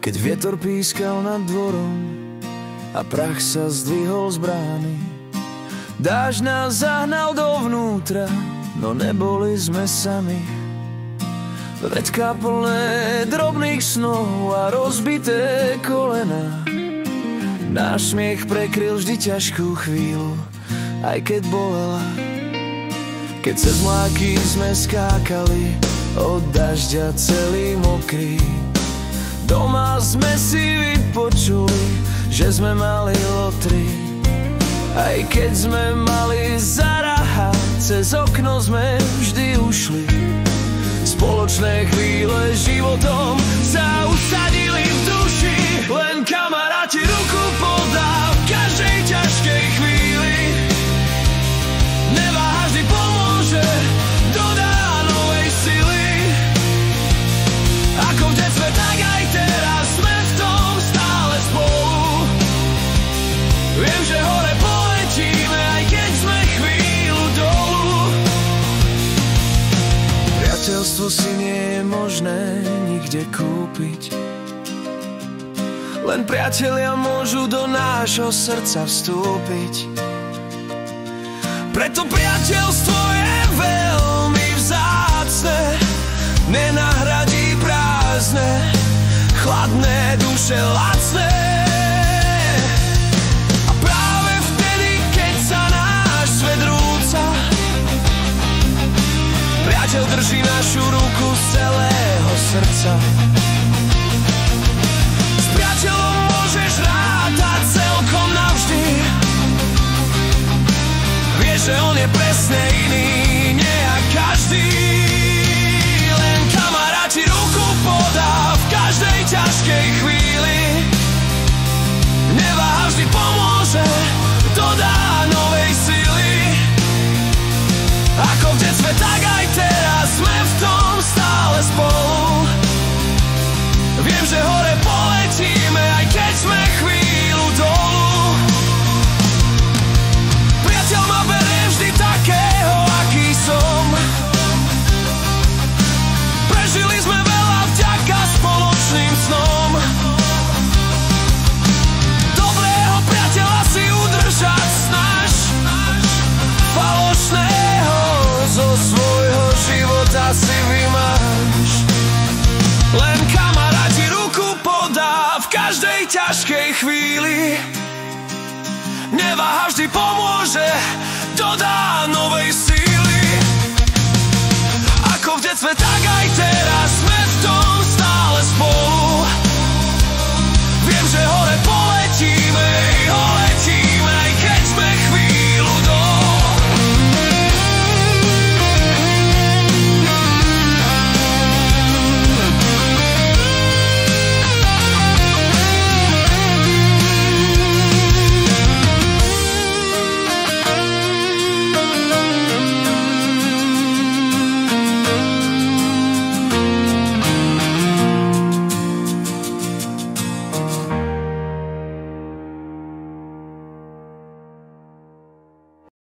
Keď vietor pískal nad dvorom a prach sa zdvihol z brány, dážď nás zahnal dovnútra, no neboli sme sami. Vrecká plné drobných snov a rozbité kolena, náš smiech prekryl vždy ťažkú chvíľu, aj keď bolela. Keď cez mláky sme skákali, od dažďa celý mokrý, doma sme si vypočuli, že sme mali lotry. Aj keď sme mali zarahať, cez okno sme vždy ušli. Spoločné chvíle životom sa usadili v duši. Len kamaráti ruku podá v každej ťažkej chvíli. Neváha, vždy pomôže, dodá novej sily. Ako v detstve, tak aj teraz sme v tom stále spolu. Viem, že hore poletíme, aj keď sme chvíľu dolu. Priateľstvo si nie je možné nikde kúpiť, len priatelia môžu do nášho srdca vstúpiť. Preto priateľstvo je veľmi vzácne, nenahradí prázdne, chladné duše lacné. A práve vtedy, keď sa náš svet rúca, priateľ drží našu ruku z celého srdca. S priateľom môžeš rátať celkom navždy. Vieš, že on je presne iný, nie jak každý. Len kamaráti ruku podá v každej ťažkej chvíli. Neváha, vždy pomôže, dodá novej sily. Ako v detstve, tak aj teraz sme v tom stále spolu. Viem, že hore poletíme, aj keď sme chvíľu dolu. Priateľ ma berie vždy takého, aký som. Prežili sme veľa vďaka spoločným snom. Dobrého priateľa si udržať snaž, falošného zo svojho života si vymáš. Len kamaráti ruku podá v každej ťažkej chvíli. Neváha, vždy pomôže, dodá novej síly. Ako v detstve, tak aj teraz sme